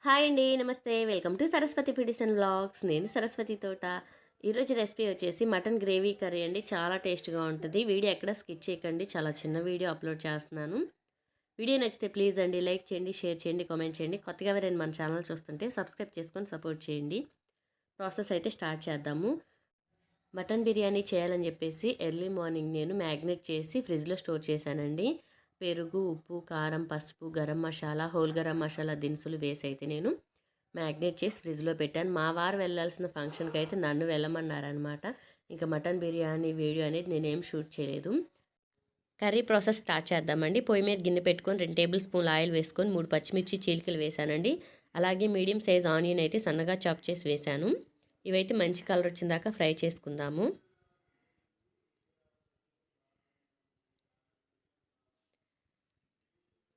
Hi అండి. నమస్తే. Welcome to Saraswati foodies and vlogs. నేను సరస్వతి తోట. ఈరోజు రెసిపీ వచ్చేసి మటన్ గ్రేవీ కర్రీ అండి. చాలా టేస్ట్‌గా ఉంటది. వీడియో ఎక్కడ స్కిప్ చేయకండి. చాలా చిన్న వీడియో అప్లోడ్ చేస్తున్నాను. వీడియో నచ్చితే ప్లీజ్ అండి లైక్ చేయండి, షేర్ చేయండి, కామెంట్ చేయండి. కొత్తగా ఎవరైనా మన ఛానల్ చూస్తుంటే సబ్స్క్రైబ్ చేసుకొని సపోర్ట్ చేయండి. ప్రాసెస్ అయితే స్టార్ట్ చేద్దాము. మటన్ బిర్యానీ చేయాలని చెప్పేసి ఎర్లీ మార్నింగ్ నేను మ్యాగ్నేట్ చేసి ఫ్రిడ్జ్‌లో స్టోర్ చేశానండి. పెరుగు, ఉప్పు, కారం, పసుపు, గరం మసాలా, హోల్ గరం మసాలా దినుసులు వేసి అయితే నేను మ్యాగ్నేట్ చేసి ఫ్రిడ్జ్‌లో పెట్టాను. మా వారు వెళ్ళాల్సిన ఫంక్షన్‌కి అయితే నన్ను వెళ్ళమన్నారనమాట. ఇంకా మటన్ బిర్యానీ వీడియో అనేది నేనేం షూట్ చేయలేదు. కర్రీ ప్రాసెస్ స్టార్ట్ చేద్దామండి. పొయ్యి మీద గిన్నె పెట్టుకొని 2 టేబుల్ స్పూన్ల ఆయిల్ వేసుకొని 3 పచ్చిమిర్చి చీలికలు వేసానండి. అలాగే మీడియం సైజ్ ఆనియన్ అయితే సన్నగా చాప్ చేసి వేసాను. ఇవైతే మంచి కలర్ వచ్చిందాకా ఫ్రై చేసుకుందాము.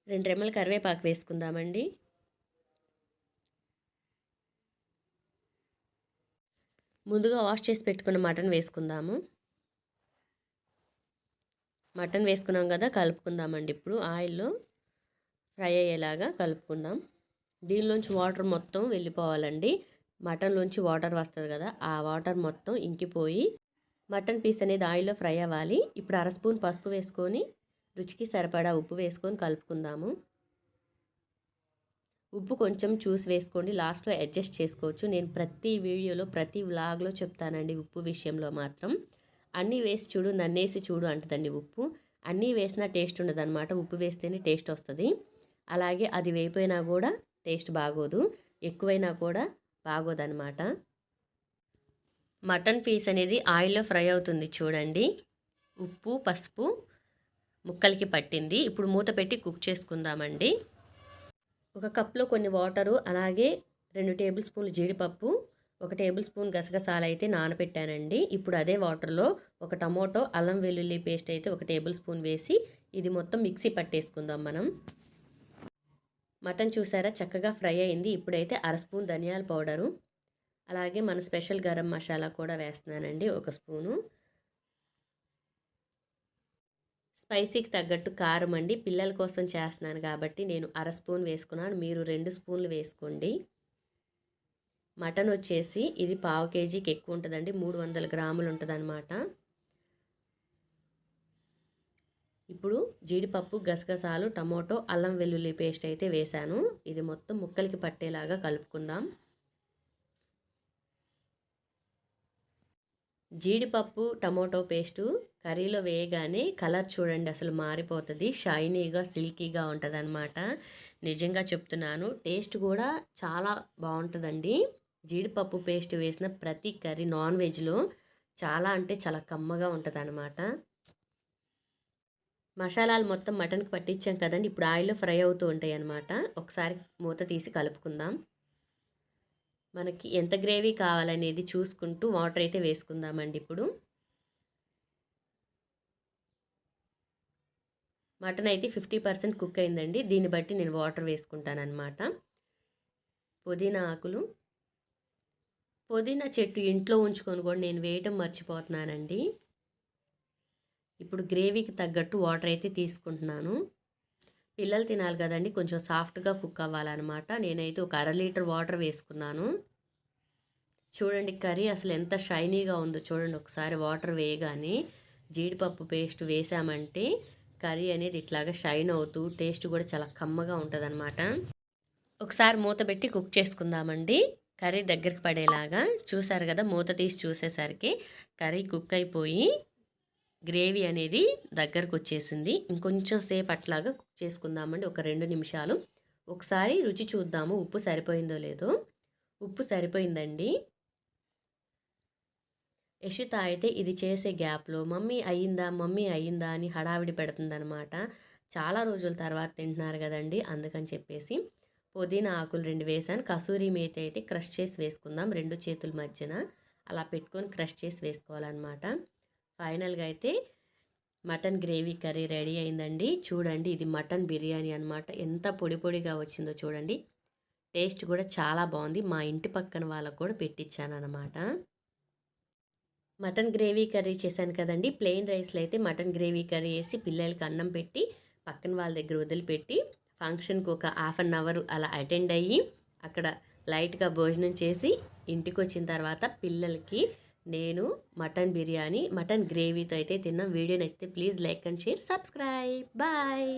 2 రెమ్మల కరివేపాకు వేసుకుందామండి. ముందుగా వాష్ చేసి పెట్టుకున్న మటన్ వేసుకుందాము. మటన్ వేసుకున్నాం కదా, కలుపుకుందామండి. ఇప్పుడు ఆయిల్లో ఫ్రై అయ్యేలాగా కలుపుకుందాం. దీనిలోంచి వాటర్ మొత్తం వెళ్ళిపోవాలండి. మటన్లోంచి వాటర్ వస్తుంది కదా, ఆ వాటర్ మొత్తం ఇంకిపోయి మటన్ పీస్ అనేది ఆయిల్లో ఫ్రై అవ్వాలి. ఇప్పుడు 1/2 స్పూన్ పసుపు వేసుకొని రుచికి సరిపడా ఉప్పు వేసుకొని కలుపుకుందాము. ఉప్పు కొంచెం చూసి వేసుకోండి, లాస్ట్లో అడ్జస్ట్ చేసుకోవచ్చు. నేను ప్రతి వీడియోలో ప్రతి వ్లాగ్లో చెప్తానండి ఉప్పు విషయంలో మాత్రం. అన్నీ వేసి చూడు, నన్నేసి చూడు అంటదండి ఉప్పు. అన్నీ వేసినా టేస్ట్ ఉండదన్నమాట, ఉప్పు వేస్తేనే టేస్ట్ వస్తుంది. అలాగే అది వేయిపోయినా కూడా టేస్ట్ బాగోదు, ఎక్కువైనా కూడా బాగోదన్నమాట. మటన్ పీస్ అనేది ఆయిల్లో ఫ్రై అవుతుంది చూడండి. ఉప్పు పసుపు ముక్కలకి పట్టింది. ఇప్పుడు మూత పెట్టి కుక్ చేసుకుందామండి. ఒక కప్లో కొన్ని వాటరు, అలాగే 2 టేబుల్ స్పూన్లు జీడిపప్పు, 1 టేబుల్ స్పూన్ గసగసాలు అయితే నానబెట్టానండి. ఇప్పుడు అదే వాటర్లో ఒక టమోటో, అల్లం వెల్లుల్లి పేస్ట్ అయితే 1 టేబుల్ స్పూన్ వేసి ఇది మొత్తం మిక్సీ పట్టేసుకుందాం మనం. మటన్ చూసారా చక్కగా ఫ్రై అయింది. ఇప్పుడైతే 1/2 స్పూన్ ధనియాల పౌడరు, అలాగే మన స్పెషల్ గరం మసాలా కూడా వేస్తున్నానండి 1 స్పూను. స్పైసీకి తగ్గట్టు కారం అండి. పిల్లల కోసం చేస్తున్నాను కాబట్టి నేను 1/2 స్పూన్ వేసుకున్నాను. మీరు 2 స్పూన్లు వేసుకోండి. మటన్ వచ్చేసి ఇది పావు కేజీకి ఎక్కువ ఉంటుందండి, 300 గ్రాములు ఉంటుందన్నమాట. ఇప్పుడు జీడిపప్పు, గసగసాలు, టమోటో, అల్లం వెల్లుల్లి పేస్ట్ అయితే వేసాను. ఇది మొత్తం ముక్కలకి పట్టేలాగా కలుపుకుందాం. జీడిపప్పు, టమోటో పేస్టు కర్రీలో వేయగానే కలర్ చూడండి అసలు మారిపోతుంది. షైనీగా, సిల్కీగా ఉంటుందన్నమాట. నిజంగా చెప్తున్నాను, టేస్ట్ కూడా చాలా బాగుంటుందండి. జీడిపప్పు పేస్ట్ వేసిన ప్రతి కర్రీ నాన్ వెజ్లో చాలా అంటే చాలా కమ్మగా ఉంటుందన్నమాట. మసాలాలు మొత్తం మటన్కి పట్టించాం కదండి, ఇప్పుడు ఆయిల్లో ఫ్రై అవుతూ ఉంటాయి అన్నమాట. ఒకసారి మూత తీసి కలుపుకుందాం. మనకి ఎంత గ్రేవీ కావాలనేది చూసుకుంటూ వాటర్ అయితే వేసుకుందామండి. ఇప్పుడు మటన్ అయితే 50% కుక్ అయిందండి. దీన్ని బట్టి నేను వాటర్ వేసుకుంటానన్నమాట. పుదీనా ఆకులు, పుదీనా చెట్టు ఇంట్లో ఉంచుకొని కూడా నేను వేయటం మర్చిపోతున్నానండి. ఇప్పుడు గ్రేవీకి తగ్గట్టు వాటర్ అయితే తీసుకుంటున్నాను. పిల్లలు తినాలి కదండి, కొంచెం సాఫ్ట్గా కుక్ అవ్వాలన్నమాట. నేనైతే ఒక 1/2 లీటర్ వాటర్ వేసుకున్నాను. చూడండి కర్రీ అసలు ఎంత షైనీగా ఉందో చూడండి. ఒకసారి వాటర్ వేయగానే జీడిపప్పు పేస్ట్ వేసామంటే కర్రీ అనేది ఇట్లాగా షైన్ అవుతూ టేస్ట్ కూడా చాలా కమ్మగా ఉంటుందన్నమాట. ఒకసారి మూత పెట్టి కుక్ చేసుకుందామండి. కర్రీ దగ్గరికి పడేలాగా చూసారు కదా, మూత తీసి చూసేసరికి కర్రీ కుక్ అయిపోయి గ్రేవీ అనేది దగ్గరకు వచ్చేసింది. ఇంకొంచెం సేపు అట్లాగా కుక్ చేసుకుందామండి, ఒక 2 నిమిషాలు. ఒకసారి రుచి చూద్దాము ఉప్పు సరిపోయిందో లేదో. ఉప్పు సరిపోయిందండి. యషిత అయితే ఇది చేసే గ్యాప్లో మమ్మీ అయ్యిందా, మమ్మీ అయ్యిందా అని హడావిడి పెడుతుందనమాట. చాలా రోజుల తర్వాత తింటున్నారు కదండి, అందుకని చెప్పేసి పుదీనా ఆకులు 2 వేసాను. కసూరి మేతి అయితే క్రష్ చేసి వేసుకుందాం 2 చేతుల మధ్యన. అలా పెట్టుకొని క్రష్ చేసి వేసుకోవాలన్నమాట. ఫైనల్గా అయితే మటన్ గ్రేవీ కర్రీ రెడీ అయిందండి. చూడండి ఇది మటన్ బిర్యానీ అనమాట. ఎంత పొడి పొడిగా వచ్చిందో చూడండి. టేస్ట్ కూడా చాలా బాగుంది. మా ఇంటి పక్కన వాళ్ళకు కూడా పెట్టించాను అనమాట. మటన్ గ్రేవీ కర్రీ చేశాను కదండి. ప్లెయిన్ రైస్లో అయితే మటన్ గ్రేవీ కర్రీ వేసి పిల్లలకి అన్నం పెట్టి పక్కన వాళ్ళ దగ్గర వదిలిపెట్టి ఫంక్షన్కి ఒక 1/2 అవర్ అలా అటెండ్ అయ్యి అక్కడ లైట్గా భోజనం చేసి ఇంటికి వచ్చిన తర్వాత పిల్లలకి నేను మటన్ బిర్యానీ మటన్ గ్రేవీతో అయితే తిన్నాం. వీడియో నచ్చితే please like and share subscribe. Bye.